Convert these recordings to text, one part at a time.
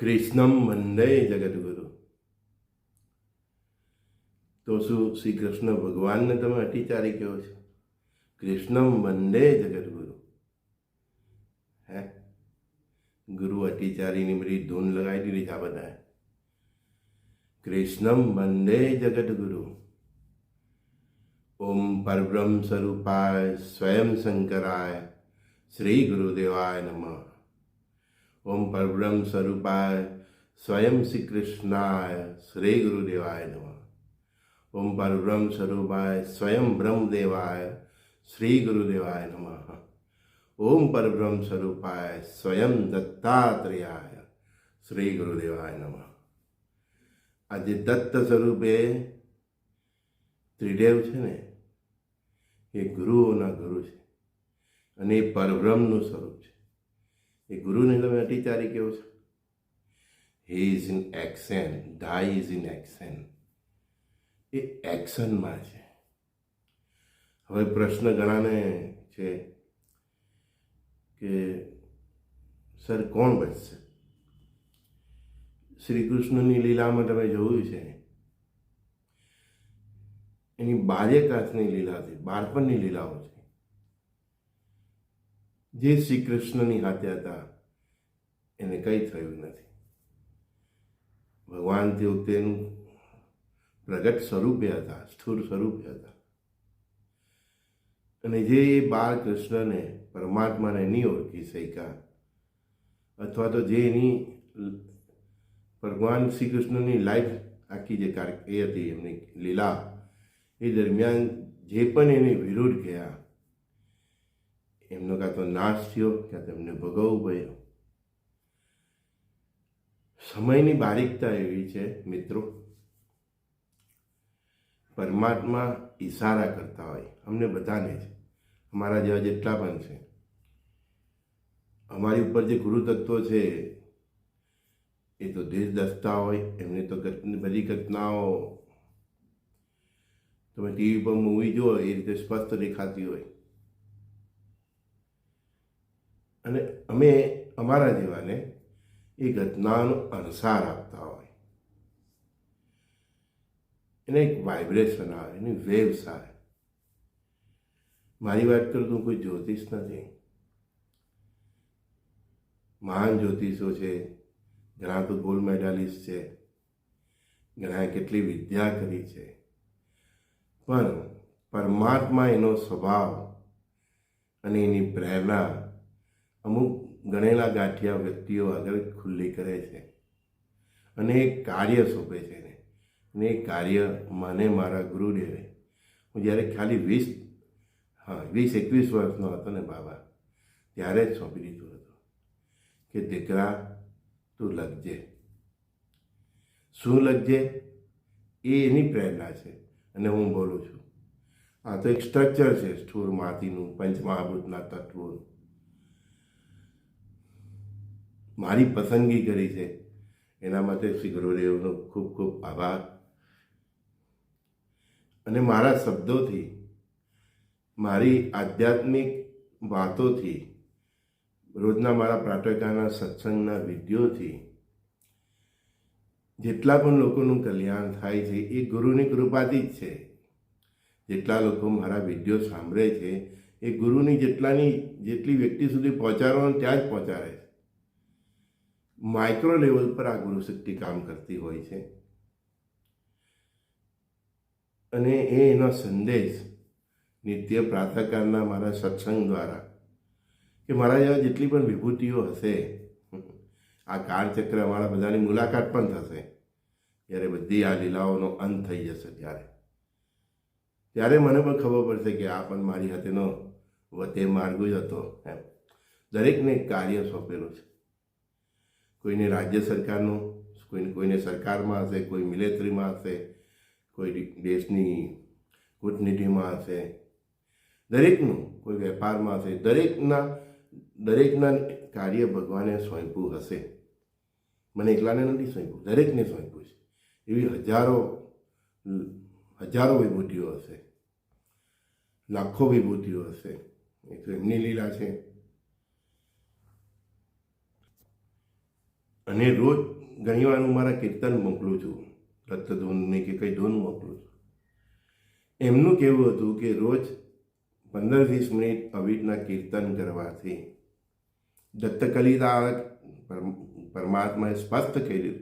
કૃષ્ણમ વંદે જગદગુરુ. તો શું શ્રી કૃષ્ણ ભગવાનને તમે અતિચારી કહો છો? કૃષ્ણમ વંદે જગદગુરુ. હે, ગુરુ અતિચારીની બધી ધૂન લગાવી દીધી છે આ બધાએ. કૃષ્ણમ વંદે જગદગુરુ. ઓમ પરબ્રહ્મ સ્વરૂપાય સ્વયં શંકરાય શ્રી ગુરુદેવાય નમઃ. ઓમ પરબ્રહ્મ સ્વરૂપાય સ્વયં શ્રી કૃષ્ણાય શ્રી ગુરુદેવાય નમઃ. ઓમ પરબ્રહ્મ સ્વરૂપાય સ્વયં બ્રહ્મદેવાય શ્રી ગુરુદેવાય નમઃ. ઓમ પરબ્રહ્મ સ્વરૂપાય સ્વયં દત્તાત્રેયાય શ્રી ગુરુદેવાય નમઃ. આજે દત્ત સ્વરૂપે ત્રિદેવ છે ને, એ ગુરુઓના ગુરુ છે અને એ પરબ્રહ્મનું સ્વરૂપ છે. એ ગુરુને તમે અતિચારી કહો છો. હી ઇઝ ઇન એક્શન, ધાઈ ઇઝ ઇન એક્શન. એ એક્શનમાં છે. હવે પ્રશ્ન ઘણાને છે કે સર કોણ બચશે? શ્રી કૃષ્ણની લીલામાં તમે જોયું છે, એની બાલ્યકાળની લીલાથી બાળપણની લીલાઓ છે. જે શ્રી કૃષ્ણની હાથે હતા એને કંઈ થયું નથી. ભગવાન તે વખતે એનું પ્રગટ સ્વરૂપે હતા, સ્થૂળ સ્વરૂપે હતા. અને જે બાળકૃષ્ણને પરમાત્માને નહીં ઓળખી શક્યા, અથવા તો જે એની ભગવાન શ્રી કૃષ્ણની લાઈફ આખી જે એ હતી એમની લીલા, એ દરમિયાન જે પણ એને વિરોધ ગયા, એમનો કાં તો નાશ થયો, કાં તો એમને ભોગવવું પડ્યું. સમયની બારીકતા એવી છે મિત્રો, પરમાત્મા ઈશારા કરતા હોય અમને બધાને જ, અમારા જેવા જેટલા પણ છે. અમારી ઉપર જે ગુરુ તત્વો છે એ તો દેશ દસતા હોય, એમને તો બધી ઘટનાઓ તમે ટીવી પર મૂવી જુઓ એ રીતે સ્પષ્ટ દેખાતી હોય. અને અમે અમારા જેવાને એ ઘટનાનો અણસાર આપતા હોય, એને એક વાઇબ્રેશન આવે, એની વેવ્સ આવે. મારી વાત કરું તો કોઈ જ્યોતિષ નથી. મહાન જ્યોતિષો છે, ઘણા તો ગોલ્ડ મેડાલિસ્ટ છે, ઘણાએ કેટલી વિદ્યા કરી છે, પણ પરમાત્મા એનો સ્વભાવ અને એની પ્રેરણા અમુક ગણેલા ગાંઠિયા વ્યક્તિઓ આગળ ખુલ્લી કરે છે અને એક કાર્ય સોંપે છે એને. અને એ કાર્ય મને મારા ગુરુદેવે, હું જ્યારે ખાલી 20-21 વર્ષનો હતો ને બાબા, ત્યારે જ સોંપી દીધું હતું કે દીકરા તું લખજે. શું લખજે એ એની પ્રેરણા છે અને હું બોલું છું. આ તો એક સ્ટ્રક્ચર છે સ્થૂળ માટીનું, પંચમહાભૂતના તત્વોનું. મારી પસંદગી કરી છે, એના માટે શ્રી ગુરુદેવનો ખૂબ ખૂબ આભાર. અને મારા શબ્દોથી, મારી આધ્યાત્મિક વાતોથી, રોજના મારા પ્રાતઃકાળના સત્સંગના વિડીયોથી જેટલા પણ લોકોનું કલ્યાણ થાય છે એ ગુરુની કૃપાથી જ છે. જેટલા લોકો મારા વિડીયો સાંભળે છે એ ગુરુની જેટલી વ્યક્તિ સુધી પહોંચાડવાનું ત્યાં જ પહોંચાડે છે. માઇક્રો લેવલ પર આ ગુરુ શક્તિ કામ કરતી હોય છે. અને એનો સંદેશ નિત્ય પ્રાતઃકાળના મારા સત્સંગ દ્વારા, કે મારા જેવા જેટલી પણ વિભૂતિઓ હશે, આ કાળચક્ર અમારા બધાની મુલાકાત પણ થશે જ્યારે બધી આ લીલાઓનો અંત થઈ જશે. ત્યારે મને પણ ખબર પડશે કે આ પણ મારી હાથેનો વતે માર્ગ જ હતો. એમ દરેકને એક કાર્ય સોંપેલું છે. કોઈને રાજ્ય સરકારનું, કોઈને સરકારમાં હશે, કોઈ મિલિટરીમાં હશે, કોઈ દેશની કૂટનીતિમાં હશે, દરેકનું, કોઈ વેપારમાં હશે. દરેકના કાર્ય ભગવાને સોંપ્યું હશે. મને એકલાને નથી સોંપ્યું, દરેકને સોંપ્યું છે. એવી હજારો વિભૂતિઓ હશે, લાખો વિભૂતિઓ હશે. એ તો એમની લીલા છે. અને રોજ ઘણીવાર હું મારા કીર્તન મોકલું છું, દત્તધૂનની કે કંઈ ધૂન મોકલું છું. એમનું કહેવું હતું કે રોજ 15-20 મિનિટ અવિટના કીર્તન કરવાથી દત્તકલિતા પરમાત્માએ સ્પષ્ટ કર્યું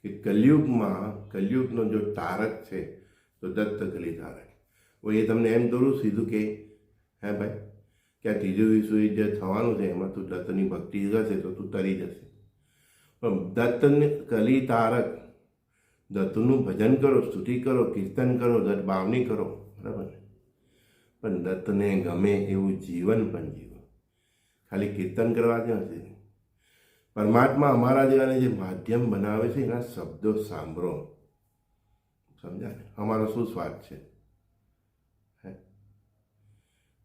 કે કલયુગનો જો તારક છે તો દત્તકલી તારક. એ તમને એમ દોરું સીધું કે હે ભાઈ કે આ ત્રીજું વિશ્વ જે થવાનું છે એમાં તું દત્તની ભક્તિ કરશે તો તું તરી જશે. પણ દત્તને કલી તારક, દત્તનું ભજન કરો, સ્તુતિ કરો, કીર્તન કરો, દત્ત ભાવની કરો, બરાબર ને? પણ દત્તને ગમે એવું જીવન પણ જીવો. ખાલી કીર્તન કરવાથી નથી. પરમાત્મા અમારા જેવાને જે માધ્યમ બનાવે છે એના શબ્દો સાંભળો. સમજાય? અમારો શું સ્વાર્થ છે?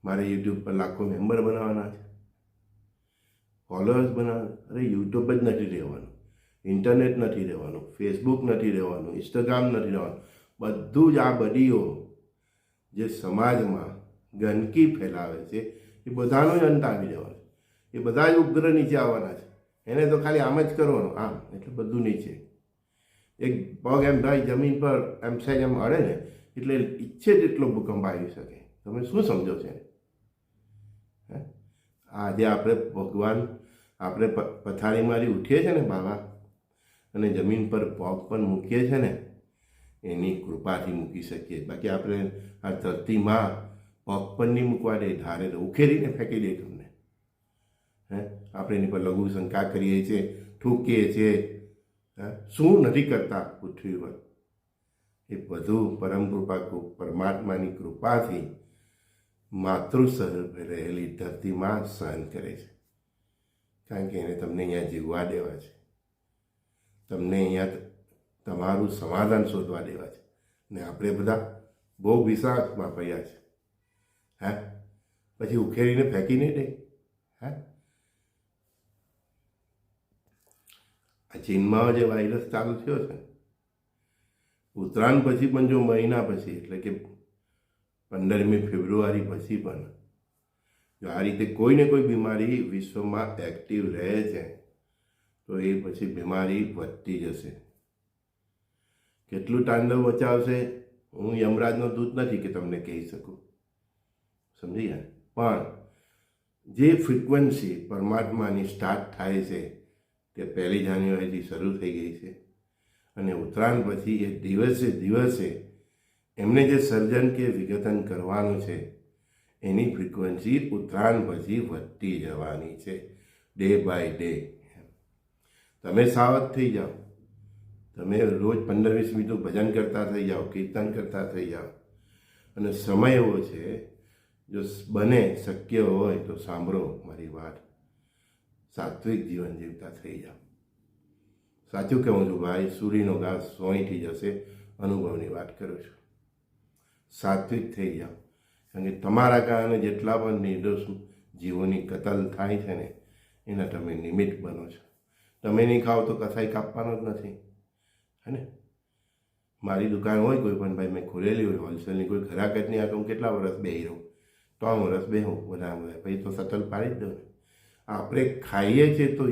મારે યુટ્યુબ પર લાખો મેમ્બર બનાવવાના છે, ફોલોઅર્સ બનાવવાના. અરે યુટ્યુબ જ નથી રહેવાનું, ઇન્ટરનેટ નથી રહેવાનું, ફેસબુક નથી રહેવાનું, ઇન્સ્ટાગ્રામ નથી રહેવાનું. બધું જ આ બડીઓ જે સમાજમાં ગંદકી ફેલાવે છે એ બધાનો જ અંત આવી જવાનો. એ બધા જ ઉગ્ર નીચે આવવાના છે. એને તો ખાલી આમ જ કરવાનું, આમ એટલે બધું નીચે. એક પગ એમ ભાઈ જમીન પર એમ સાઈડ એમ અડે ને એટલે ઈચ્છે તેટલો ભૂકંપ આવી શકે. તમે શું સમજો છો? આજે આપણે પથારી મારી ઉઠીએ છીએ ને બાબા, અને જમીન પર પગ પણ મૂકીએ છીએ ને એની કૃપાથી મૂકી શકીએ. બાકી આપણે આ ધરતીમાં પગ પણ નહીં મૂકવા દે, ધારે તો ઉખેરીને ફેંકી દે તમને. આપણે એની પર લઘુ શંકા કરીએ છીએ, ઠૂકીએ છીએ. શું નથી કરતા પૃથ્વી પર? એ બધું પરમ કૃપા પરમાત્માની કૃપાથી માતૃસ્વરૂપે રહેલી ધરતીમાં સહન કરે છે. કારણ કે એને તમને અહીંયા જીવવા દેવા છે, તમને અહીંયા તમારું સમાધાન શોધવા દેવા છે. ને આપણે બધા બહુ વિશ્વાસમાં પડ્યા છે. પછી ઉખેરીને ફેંકી નહીં દે. આ ચીનમાં જે વાયરસ ચાલુ થયો છે, ઉત્તરાયણ પછી પણ જો મહિના પછી એટલે કે 15મી ફેબ્રુઆરી પછી પણ જો આ રીતે કોઈને કોઈ બીમારી વિશ્વમાં એક્ટિવ રહે છે તો એ પછી બીમારી વધતી જશે. કેટલું તાંડવ મચાવશે હું યમરાજનો દૂત નથી કે તમને કહી શકું, સમજી ગયા? પણ જે ફ્રિકવન્સી પરમાત્માની સ્ટાર્ટ થાય છે તે 1 જાન્યુઆરીથી શરૂ થઈ ગઈ છે. અને ઉત્તરાયણ પછી એ દિવસે એમને જે સર્જન કે વિઘટન કરવાનું છે એની ફ્રિકવન્સી ઉત્તરાયણ પછી વધતી જવાની છે, ડે બાય ડે. તમે સાવધ થઈ જાઓ. તમે રોજ 15-20 મિનિટનું ભજન કરતા થઈ જાઓ, કીર્તન કરતા થઈ જાઓ. અને સમય એવો છે, જો બને શક્ય હોય તો સાંભળો મારી વાત, સાત્વિક જીવન જીવતા થઈ જાઓ. સાચું કહું છું ભાઈ, સૂરીનો ઘાસ સોંઈથી જશે, અનુભવની વાત કરું છું. સાત્વિક થઈ જાઓ. કારણ કે તમારા કારણે જેટલા પણ નિર્દોષ જીવોની કતલ થાય છે ને એના તમે નિમિત્ત બનો છો. તમે નહીં ખાઓ તો કસાઈ કાપવાનો જ નથી, હે ને? મારી દુકાન હોય કોઈ પણ ભાઈ મેં ખોલેલી હોય હોલસેલની, કોઈ ગ્રાહક જ નહીં, આ તો હું કેટલા વર્ષ બેહી રહું? 3 વર્ષ બેહું બધા પછી તો સતલ પાડી જ દઉં. આપણે ખાઈએ છીએ તો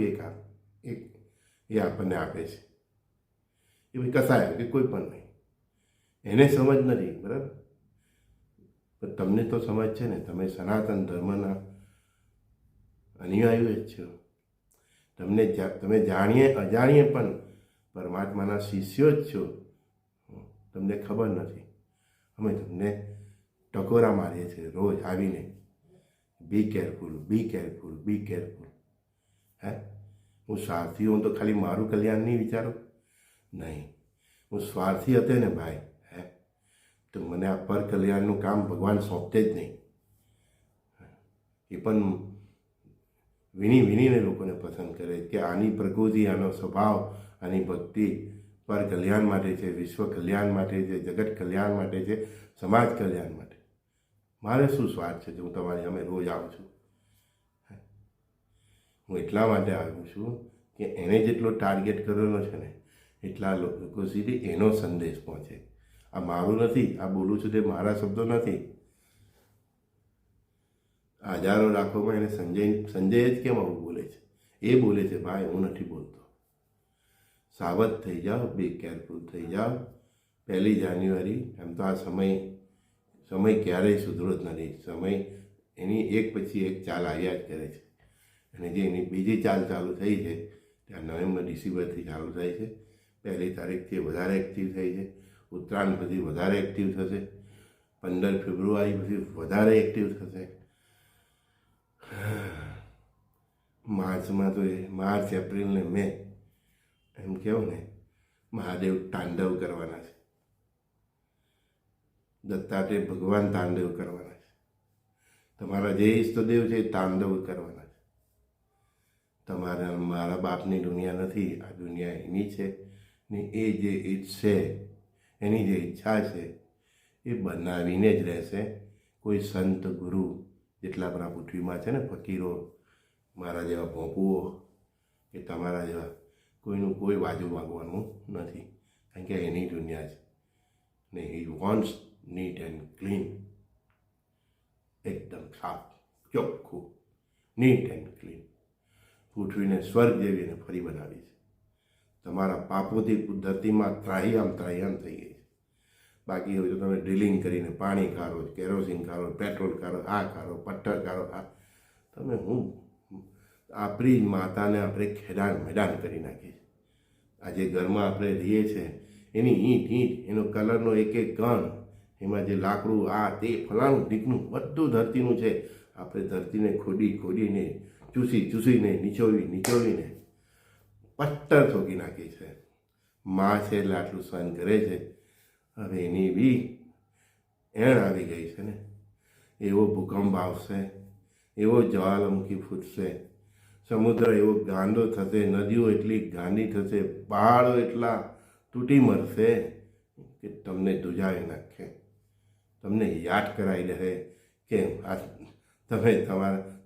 એ આપણને આપે છે. એ ભાઈ કસાય કે કોઈ પણ નહીં, એને સમજ નથી, બરાબર? પણ તમને તો સમજ છે ને, તમે સનાતન ધર્મના અનુયાયીઓ જ છો. તમે જાણીએ અજાણીએ પણ પરમાત્માના શિષ્યો જ છો. તમને ખબર નથી. અમે તમને ટકોરા મારીએ છીએ રોજ આવીને, be careful, be careful, be careful. હું સ્વાર્થી હું તો ખાલી મારું કલ્યાણ નહીં વિચારું, નહીં. હું સ્વાર્થી હતો ને ભાઈ, તો મને આ પર કલ્યાણનું કામ ભગવાન સોંપતે જ નહીં. એ પણ વિનીને લોકોને પસંદ કરે કે આની પ્રકૃતિ, આનો સ્વભાવ, આની ભક્તિ પર કલ્યાણ માટે છે, વિશ્વ કલ્યાણ માટે છે, જગત કલ્યાણ માટે છે, સમાજ કલ્યાણ માટે. મારે શું સ્વાર્થ છે? હું તમારી અમે રોજ આવું છું. હું એટલા માટે આવ્યો છું કે એને જેટલો ટાર્ગેટ કરેલો છે ને એટલા લોકો સુધી એનો સંદેશ પહોંચે. આ મારું નથી, આ બોલું છું તે મારા શબ્દો નથી. હજારો લાખોમાં એને સંજય જ કેમ આવું બોલે છે? એ બોલે છે ભાઈ, હું નથી બોલતો. સાવધ થઈ જાઓ, બી કેરફુલ થઈ જાઓ. 1 જાન્યુઆરી એમ તો આ સમય ક્યારેય સુધરો જ નથી. સમય એની એક પછી એક ચાલ આવ્યા જ કરે છે. અને જે એની બીજી ચાલ ચાલુ થઈ છે ત્યાં નવેમ્બર ડિસેમ્બરથી ચાલુ થાય છે. 1 તારીખથી વધારે એક્ટિવ થઈ છે. ઉત્તરાયણ પછી વધારે એક્ટિવ થશે. 15 ફેબ્રુઆરી પછી વધારે એક્ટિવ થશે. માર્ચમાં તો માર્ચ, એપ્રિલ ને મે એમ કહેવું ને, મહાદેવ તાંડવ કરવાના છે. દત્તાત્રેય ભગવાન તાંડવ કરવાના છે. તમારા જે ઈષ્ટદેવ છે એ તાંડવ કરવાના છે. તમારા મારા બાપની દુનિયા નથી, આ દુનિયા એની છે ને એ જે ઈચ્છે, એની જે ઈચ્છા છે એ બનાવીને જ રહેશે. કોઈ સંત ગુરુ જેટલા આપણા પૃથ્વીમાં છે ને, ફકીરો, મારા જેવા ભોંપુઓ કે તમારા જેવા, કોઈનું કોઈ બાજુ માગવાનું નથી. કારણ કે એની દુનિયા છે ને he wants neat and clean, એકદમ સાફ ચોખ્ખું, નીટ એન્ડ ક્લીન. પૃથ્વીને સ્વર્ગ જેવી એને ફરી બનાવી છે. તમારા પાપોથી ધરતીમાં ત્રાહિયામ થઈ ગઈ છે. બાકી હવે તો તમે ડ્રિલિંગ કરીને પાણી કાઢો, કેરોસીન કાઢો, પેટ્રોલ કાઢો, આ કાઢો, પથ્થર કાઢો, આ તમે હું આપણી જ માતાને આપણે ખેડાણ મેદાન કરી નાખીએ છીએ. આજે ઘરમાં આપણે રહીએ છીએ એની ઈંટ, એનો કલરનો એક કણ, એમાં જે લાકડું, આ તે ફલાણું ઢીકનું બધું ધરતીનું છે. આપણે ધરતીને ખોદીને ચૂસીને નીચોવીને પથ્થર ઠોકી નાખી છે. માં છે એટલે આટલું સહન કરે છે. હવે એની બી એણ આવી ગઈ છે ને. એવો ભૂકંપ આવશે, એવો જ્વાલામુખી ફૂટશે, સમુદ્ર એવો ગાંડો થશે, નદીઓ એટલી ગાંડી થશે, પહાડો એટલા તૂટી મરશે કે તમને ધ્રુજાવી નાખે. તમને યાદ કરાવી દે કે આ તમે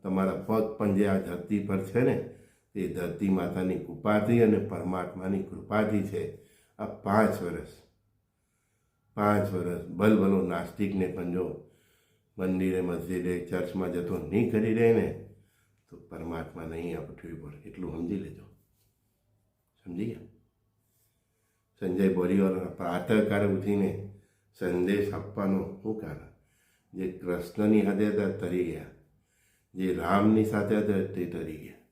તમારા પગ પણ જે આ ધરતી પર છે ને, એ ધરતી માતાની કૃપાથી અને પરમાત્માની કૃપાથી છે. આ 5 વર્ષ ભલભલો નાસ્તિકને પણ જો મંદિરે, મસ્જિદે, ચર્ચમાં જતો નહીં કરી રહે ને, તો પરમાત્મા નહીં આ પૃથ્વી પર. એટલું સમજી લેજો. સમજી ગયા? સંજય બોરીવાલાના પ્રાતઃકાળે ઉઠીને સંદેશ આપવાનો શું કારણ? જે કૃષ્ણની સાથે હતા તરી ગયા, જે રામની સાથે હતા તે તરી ગયા.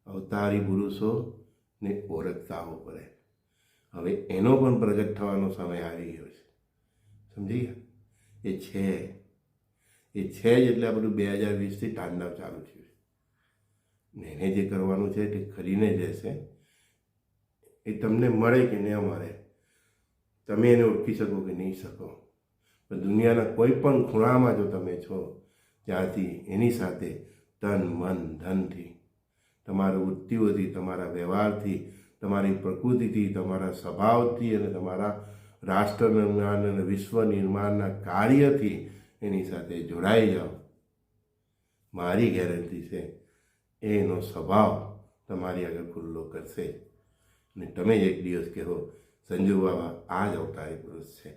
અવતારી પુરુષોને ઓળખતા આવવું પડે. હવે એનો પણ પ્રગટ થવાનો સમય આવી ગયો છે. સમજી ગયા? એ છે જ એટલે આ બધું 2020થી તાંડવ ચાલુ થયું છે. ને એને જે કરવાનું છે તે કરીને જ રહેશે. એ તમને મળે કે ન મળે, તમે એને ઓળખી શકો કે નહીં શકો, પણ દુનિયાના કોઈ પણ ખૂણામાં જો તમે છો, ત્યાંથી એની સાથે તન, મન, ધનથી, તમારા વૃત્તિઓથી, તમારા વ્યવહારથી, તમારી પ્રકૃતિથી, તમારા સ્વભાવથી અને તમારા રાષ્ટ્ર નિર્માણ અને વિશ્વ નિર્માણના કાર્યથી એની સાથે જોડાઈ જાઓ. મારી ગેરંટી છે એનો સ્વભાવ તમારી આગળ ખુલ્લો કરશે. અને તમે એક દિવસ કહો, સંજુ બાબા આ જ અવતારી પુરુષ છે.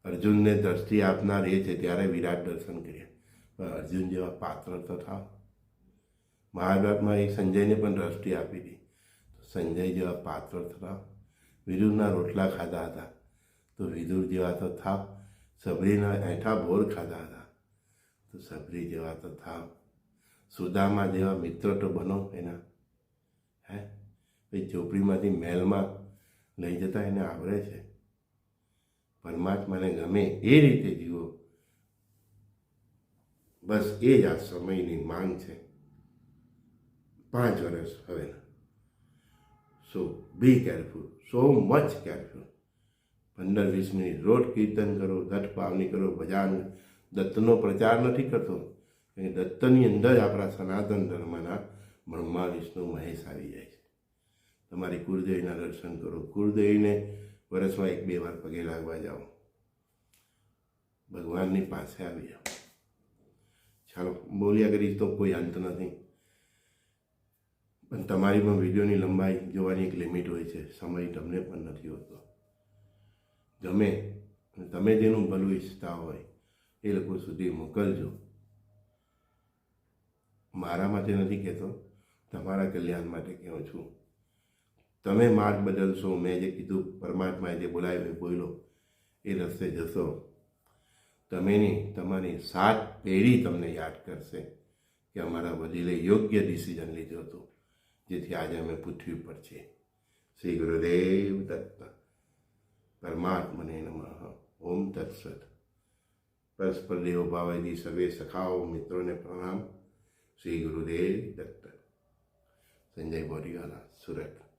અર્જુનને દ્રષ્ટિ આપનાર એ છે, ત્યારે વિરાટ દર્શન કર્યા. પણ અર્જુન જેવા પાત્ર તો થાવ. મહાભારતમાં એક સંજયને પણ દ્રષ્ટિ આપી હતી, તો સંજય જેવા પાત્ર થાવ. વિદુરના રોટલા ખાધા હતા, તો વિદુર જેવા તો થાવ. સબરીના એઠા બોર ખાધા હતા, તો સબરી જેવા તો થાવ. સુદામા જેવા મિત્ર તો બનો એના. ભાઈ ઝોપડીમાંથી મહેલમાં લઈ જતા એને આવડે છે. પરમાત્માને ગમે એ રીતે જીવો. બસ એ જ આ સમયની માંગ છે. 5 વર્ષ હવે. So be careful, so much careful. 15-20 minute રોજ કીર્તન કરો, દત્ત પાવની કરો, ભજન. દત્તનો પ્રચાર નથી કરતો, કે દત્તની અંદર આપણા સનાતન ધર્મના બ્રહ્મા, વિષ્ણુ, મહેશ આવી જાય છે. તમારી કુળદેવીના દર્શન કરો. કુળદેવીને વર્ષમાં 1-2 વાર પગે લાગવા જાઓ. ભગવાનની પાસે આવી જાઓ. ચાલો, બોલ્યા કરીશ તો કોઈ અંત નથી. પણ તમારી પણ વિડીયોની લંબાઈ જોવાની એક લિમિટ હોય છે. સમય તમને પણ નથી હોતો. ગમે તમે જેનું ભલું ઈચ્છતા હોય એ લોકો સુધી મોકલજો. મારા માટે નથી કહેતો, તમારા કલ્યાણ માટે કહું છું. તમે માર્ગ બદલશો, મેં જે કીધું, પરમાત્માએ જે બોલાવ્યો એ બોલો, એ રસ્તે જશો, તમે નહીં, તમારી 7 પેઢી તમને યાદ કરશે કે અમારા વડીલે યોગ્ય ડિસિઝન લીધું હતું, જેથી આજે અમે પૃથ્વી પર છીએ. શ્રી ગુરુદેવ દત્ત. પરમાત્મને નમઃ. ઓમ તત્સત. પરસ્પર દેવો ભાવથી સર્વે સખાઓ મિત્રોને પ્રણામ. શ્રી ગુરુદેવ દત્ત. સંજય બોરીવાલા, સુરત.